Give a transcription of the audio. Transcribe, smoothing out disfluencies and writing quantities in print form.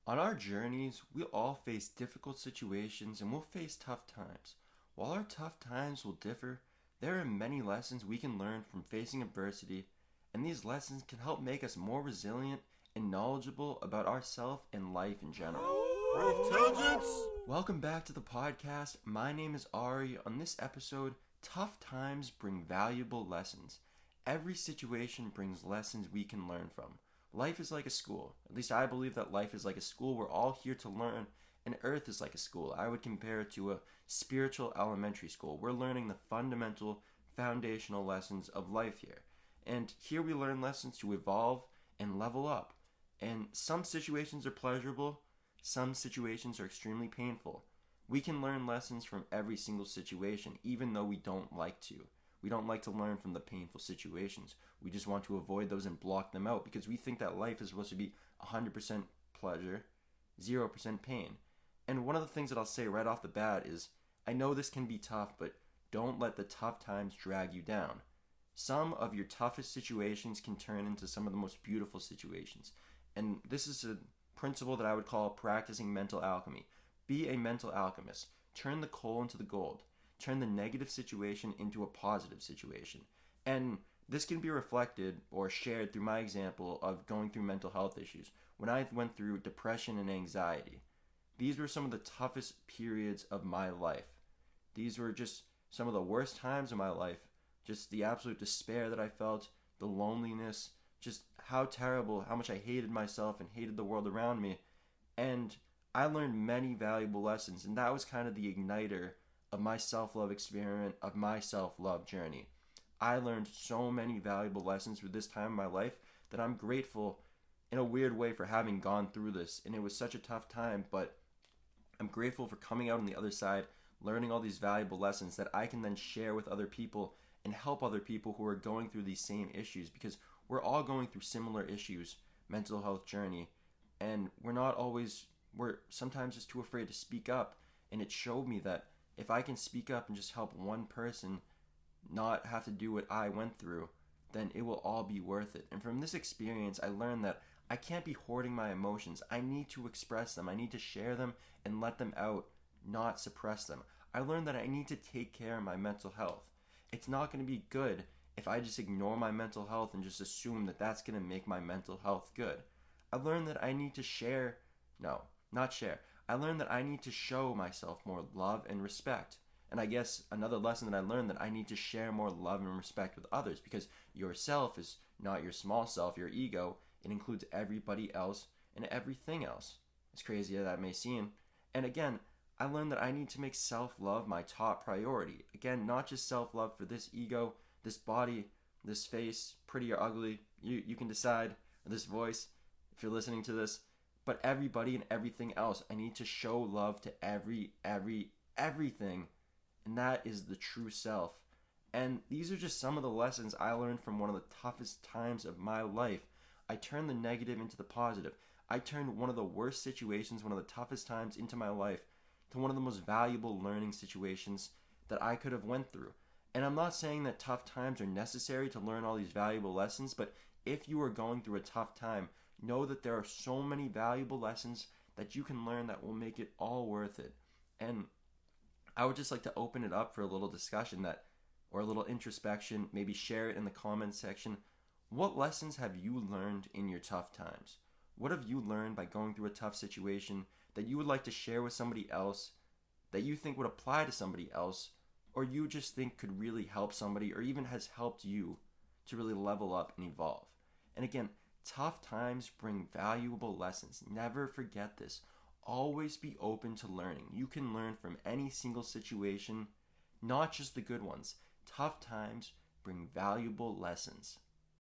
On our journeys, we'll all face difficult situations and we'll face tough times. While our tough times will differ, there are many lessons we can learn from facing adversity, and these lessons can help make us more resilient and knowledgeable about ourselves and life in general. Wolftelligence! Welcome back to the podcast. My name is R.E. On this episode, tough times bring valuable lessons. Every situation brings lessons we can learn from. Life is like a school. At least I believe that life is like a school. We're all here to learn, and Earth is like a school. I would compare it to a spiritual elementary school. We're learning the fundamental, foundational lessons of life here. And here we learn lessons to evolve and level up. And some situations are pleasurable, some situations are extremely painful. We can learn lessons from every single situation, even though we don't like to. We don't like to learn from the painful situations. We just want to avoid those and block them out because we think that life is supposed to be 100% pleasure, 0% pain. And one of the things that I'll say right off the bat is, I know this can be tough, but don't let the tough times drag you down. Some of your toughest situations can turn into some of the most beautiful situations. And this is a principle that I would call practicing mental alchemy. Be a mental alchemist. Turn the coal into the gold. Turn the negative situation into a positive situation. And this can be reflected or shared through my example of going through mental health issues. When I went through depression and anxiety, these were some of the toughest periods of my life. These were just some of the worst times of my life. Just the absolute despair that I felt, the loneliness, just how terrible, how much I hated myself and hated the world around me. And I learned many valuable lessons, and that was kind of the igniter of my self-love experiment, of my self-love journey. I learned so many valuable lessons through this time in my life that I'm grateful in a weird way for having gone through this. And it was such a tough time, but I'm grateful for coming out on the other side, learning all these valuable lessons that I can then share with other people and help other people who are going through these same issues, because we're all going through similar issues, mental health journey, and we're sometimes just too afraid to speak up. And it showed me that if I can speak up and just help one person not have to do what I went through, then it will all be worth it. And from this experience, I learned that I can't be hoarding my emotions. I need to express them. I need to share them and let them out, not suppress them. I learned that I need to take care of my mental health. It's not going to be good if I just ignore my mental health and just assume that that's going to make my mental health good. I learned that I need to I learned that I need to show myself more love and respect. And I guess another lesson that I learned, that I need to share more love and respect with others, because yourself is not your small self, your ego. It includes everybody else and everything else. As crazy as that may seem. And again, I learned that I need to make self-love my top priority. Again, not just self-love for this ego, this body, this face, pretty or ugly, you can decide, or this voice, if you're listening to this. But everybody and everything else, I need to show love to everything. And that is the true self. And these are just some of the lessons I learned from one of the toughest times of my life. I turned the negative into the positive. I turned one of the worst situations, one of the toughest times into my life, to one of the most valuable learning situations that I could have went through. And I'm not saying that tough times are necessary to learn all these valuable lessons, but if you are going through a tough time, know that there are so many valuable lessons that you can learn that will make it all worth it. And I would just like to open it up for a little discussion or a little introspection, maybe share it in the comments section. What lessons have you learned in your tough times? What have you learned by going through a tough situation that you would like to share with somebody else, that you think would apply to somebody else, or you just think could really help somebody, or even has helped you to really level up and evolve? And again, tough times bring valuable lessons. Never forget this. Always be open to learning. You can learn from any single situation, not just the good ones. Tough times bring valuable lessons.